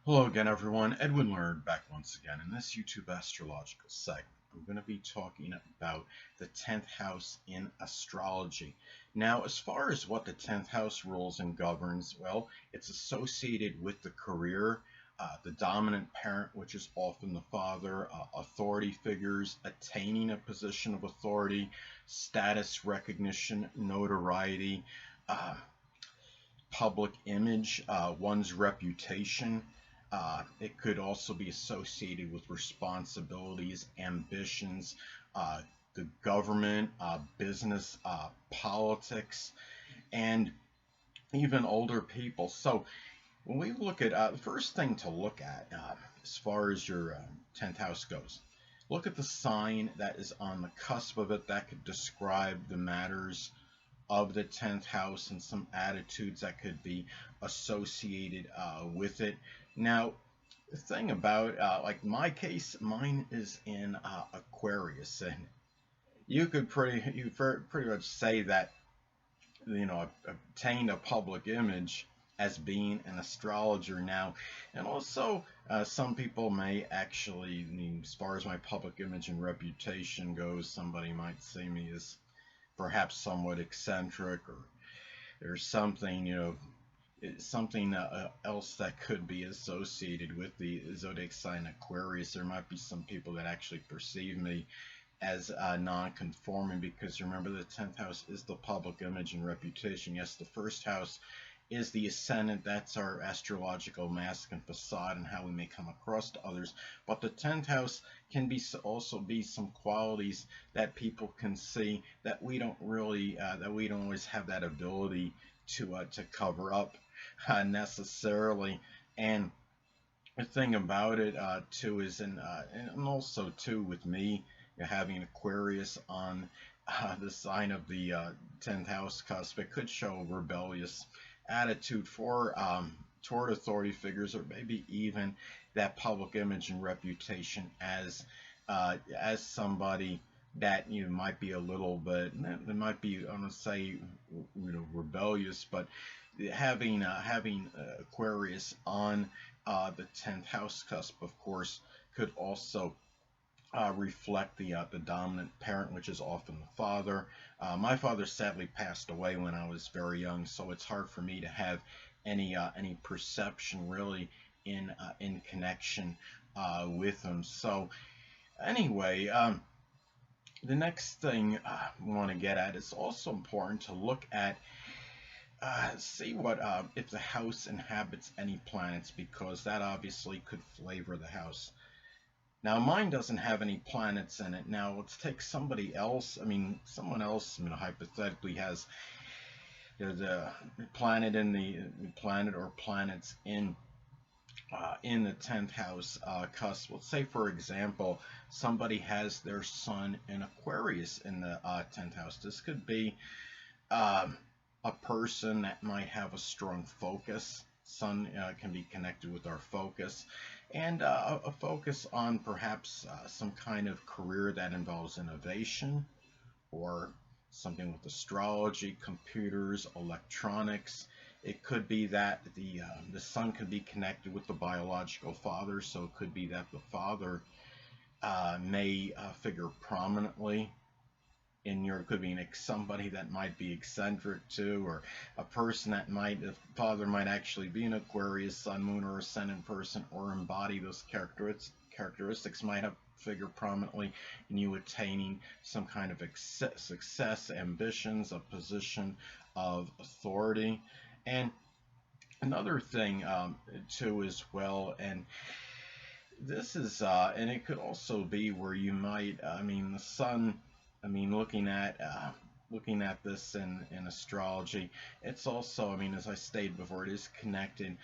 Hello again, everyone. Edwin Learnard back once again. In this YouTube astrological segment, I'm going to be talking about the 10th house in astrology. Now, as far as what the 10th house rules and governs, well, it's associated with the career, the dominant parent, which is often the father, authority figures, attaining a position of authority, status recognition, notoriety, uh, public image, one's reputation. It could also be associated with responsibilities, ambitions, the government, business, politics, and even older people. So when we look at the first thing to look at as far as your 10th house goes, look at the sign that is on the cusp of it. That could describe the matters of the 10th house and some attitudes that could be associated with it. Now, the thing about like my case, mine is in Aquarius, and pretty much say that I've obtained a public image as being an astrologer now, and also some people may actually, as far as my public image and reputation goes, somebody might see me as perhaps somewhat eccentric, or there's something, something else that could be associated with the zodiac sign Aquarius. There might be some people that actually perceive me as non-conforming, because remember, the 10th house is the public image and reputation. Yes, the first house is the ascendant. That's our astrological mask and facade and how we may come across to others. But the 10th house can be also be some qualities that people can see that we don't really that we don't always have that ability to cover up necessarily. And the thing about it too is, and also too with me, having Aquarius on the sign of the 10th house cusp, it could show a rebellious attitude for toward authority figures, or maybe even that public image and reputation as somebody that might be a little bit, they might be, I'm gonna say, rebellious, but having Aquarius on the 10th house cusp, of course, could also reflect the dominant parent, which is often the father. My father sadly passed away when I was very young, so it's hard for me to have any perception really in connection with him. So anyway, the next thing we want to get at, is also important to look at, see what if the house inhabits any planets, because that obviously could flavor the house. Now, mine doesn't have any planets in it. Now, let's take somebody else. Someone else, hypothetically has the planet in the planet or planets in the 10th house cusp. Let's say, for example, somebody has their sun in Aquarius in the 10th house. This could be a person that might have a strong focus. Sun can be connected with our focus, and a focus on perhaps some kind of career that involves innovation, or something with astrology, computers, electronics. It could be that the sun could be connected with the biological father, so it could be that the father may figure prominently in your, could be somebody that might be eccentric too, or a person that might, the father might actually be an Aquarius, sun, moon, or ascendant person, or embody those characteristics, might have figure prominently in you attaining some kind of success, ambitions, a position of authority. And another thing too as well, and this is and it could also be where you might, the sun, looking at this in astrology, it's also, as I stated before, it is connected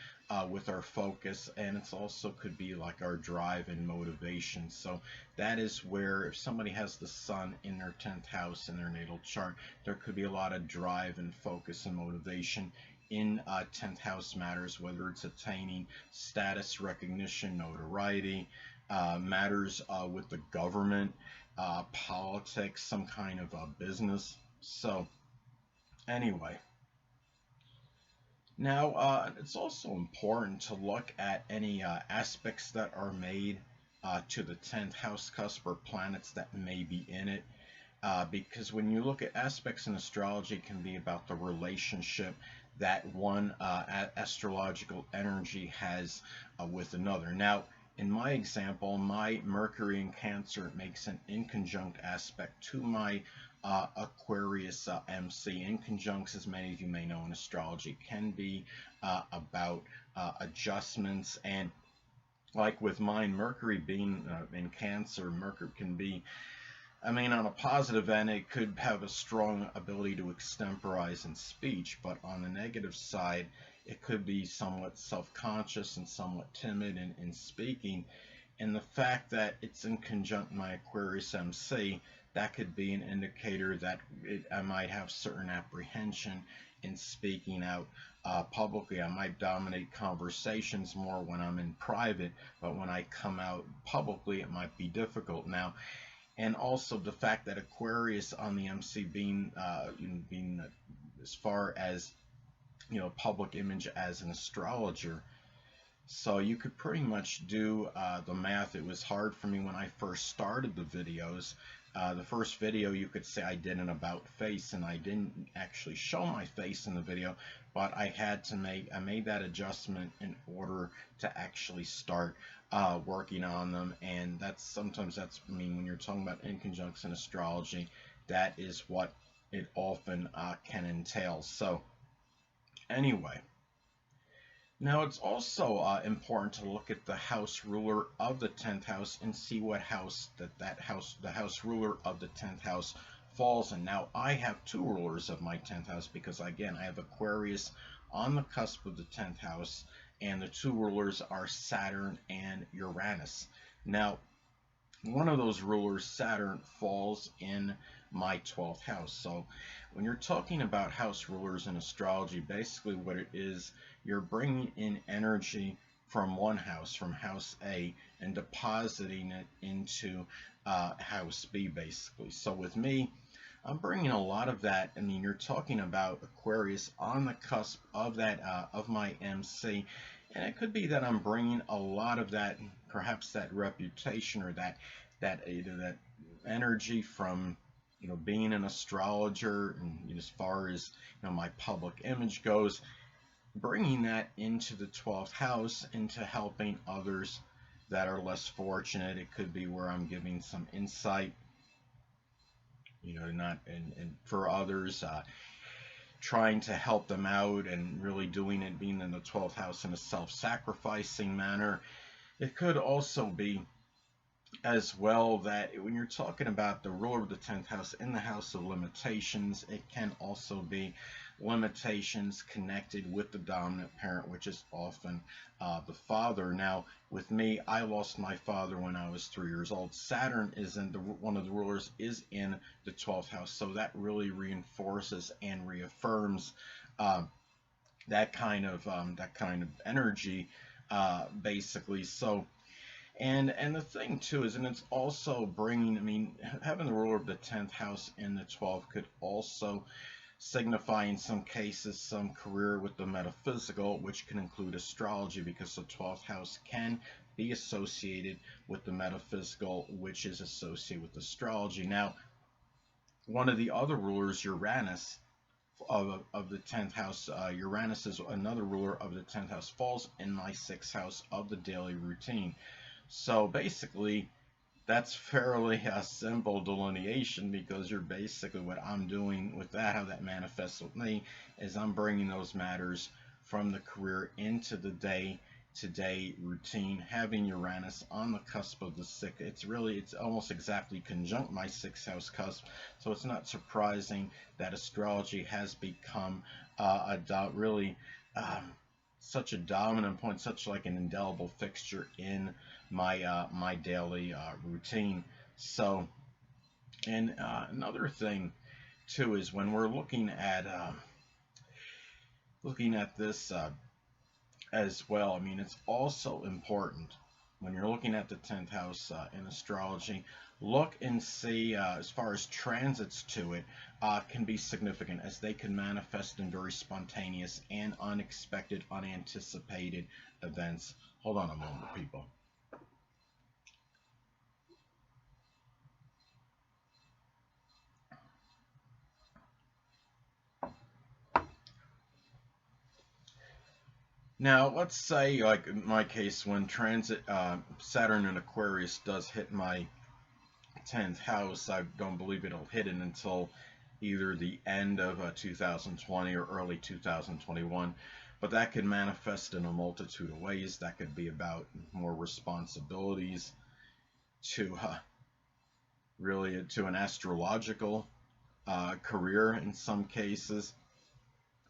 with our focus, and it's also could be like our drive and motivation. So that is where, if somebody has the sun in their 10th house in their natal chart, there could be a lot of drive and focus and motivation in 10th house matters, whether it's attaining status, recognition, notoriety, matters with the government, politics, some kind of business. So anyway, Now, it's also important to look at any aspects that are made to the 10th house cusp or planets that may be in it. Because when you look at aspects in astrology, it can be about the relationship that one astrological energy has with another. Now, in my example, my Mercury in Cancer makes an inconjunct aspect to my Aquarius MC. Inconjuncts, as many of you may know in astrology, can be about adjustments, and like with mine, Mercury being in Cancer, Mercury can be, I mean, on a positive end, it could have a strong ability to extemporize in speech, but on the negative side, it could be somewhat self-conscious and somewhat timid in speaking. And the fact that it's in conjunct my Aquarius MC, that could be an indicator that I might have certain apprehension in speaking out publicly. I might dominate conversations more when I'm in private, but when I come out publicly, it might be difficult. Now, and also the fact that Aquarius on the MC being as far as public image as an astrologer, so you could pretty much do the math. It was hard for me when I first started the videos. The first video, you could say I did an about face, and I didn't actually show my face in the video, but I made that adjustment in order to actually start working on them. And sometimes that's, I mean, when you're talking about inconjuncts in astrology, that is what it often can entail. So anyway. Now, it's also important to look at the house ruler of the 10th house and see what house the house ruler of the 10th house falls in. Now, I have two rulers of my 10th house because, again, I have Aquarius on the cusp of the 10th house, and the two rulers are Saturn and Uranus. Now, one of those rulers, Saturn, falls in my 12th house. So when you're talking about house rulers in astrology, basically what it is, you're bringing in energy from one house, from house A, and depositing it into house B, basically. So with me, I'm bringing a lot of that. I mean, you're talking about Aquarius on the cusp of that of my MC, and it could be that I'm bringing a lot of that, perhaps that reputation or that energy from being an astrologer, and as far as my public image goes, bringing that into the 12th house, into helping others that are less fortunate. It could be where I'm giving some insight, not and for others, trying to help them out and really doing it, being in the 12th house in a self-sacrificing manner. It could also be as well that when you're talking about the ruler of the 10th house in the house of limitations, it can also be limitations connected with the dominant parent, which is often the father. Now, with me, I lost my father when I was 3 years old. Saturn is in one of the rulers is in the 12th house, so that really reinforces and reaffirms that kind of energy, basically. So. And the thing too is, and it's also bringing, I mean, having the ruler of the 10th house in the 12th could also signify in some cases some career with the metaphysical, which can include astrology, because the 12th house can be associated with the metaphysical, which is associated with astrology. Now, one of the other rulers, Uranus, of the 10th house, Uranus is another ruler of the 10th house, falls in my 6th house of the daily routine. So basically, that's fairly a simple delineation, because you're basically, what I'm doing with that, how that manifests with me, is I'm bringing those matters from the career into the day-to-day routine, having Uranus on the cusp of the sixth. It's almost exactly conjunct my 6th house cusp, so it's not surprising that astrology has become really such a dominant point, such like an indelible fixture in my daily routine. So, and another thing too is when we're looking at this as well. I mean, it's also important when you're looking at the 10th house in astrology. look and see, as far as transits to it, can be significant, as they can manifest in very spontaneous and unexpected, unanticipated events. Hold on a moment, people. Now, let's say, like in my case, when transit Saturn in Aquarius does hit my 10th house, I don't believe it'll hit it until either the end of 2020 or early 2021. But that could manifest in a multitude of ways. That could be about more responsibilities to really to an astrological career in some cases.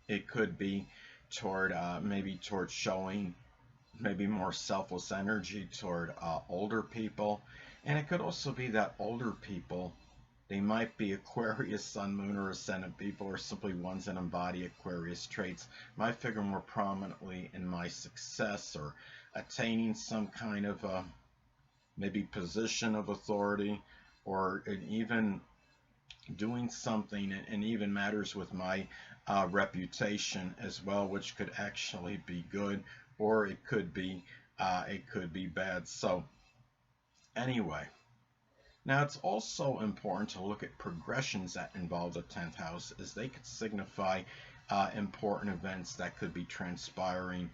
It could be toward maybe toward showing maybe more selfless energy toward older people. And it could also be that older people, they might be Aquarius, Sun, Moon, or Ascendant people, or simply ones that embody Aquarius traits, might figure more prominently in my success or attaining some kind of maybe position of authority, or even doing something, and even matters with my reputation as well, which could actually be good, or it could be bad. So anyway, now it's also important to look at progressions that involve the 10th house, as they could signify important events that could be transpiring.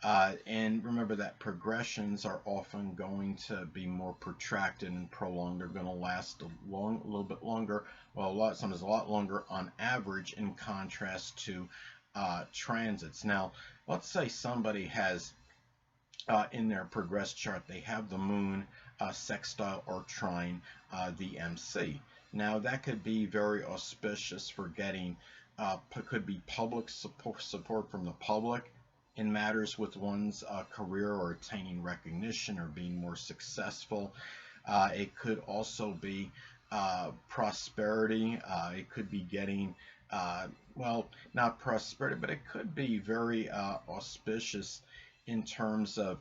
And remember that progressions are often going to be more protracted and prolonged. They're going to last a little bit longer. Well, sometimes a lot longer on average, in contrast to transits. Now, let's say somebody has in their progress chart, they have the moon sextile or trine the MC. Now, that could be very auspicious for getting, could be public support from the public in matters with one's career, or attaining recognition, or being more successful. It could also be prosperity. It could be getting, well, not prosperity, but it could be very auspicious in terms of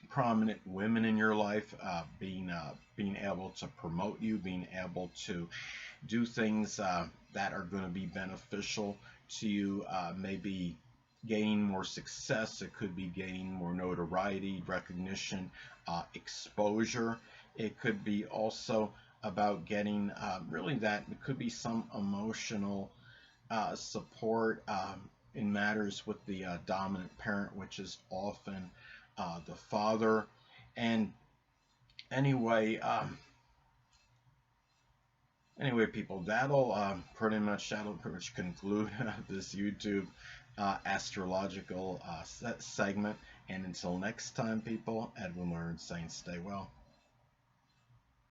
prominent women in your life being able to promote you, being able to do things that are going to be beneficial to you, maybe gaining more success. It could be gaining more notoriety, recognition, exposure. It could be also about getting really that it could be some emotional support in matters with the dominant parent, which is often the father. And anyway, people, that'll pretty much conclude this YouTube astrological segment. And until next time, people, Edwin Learnard saying stay well.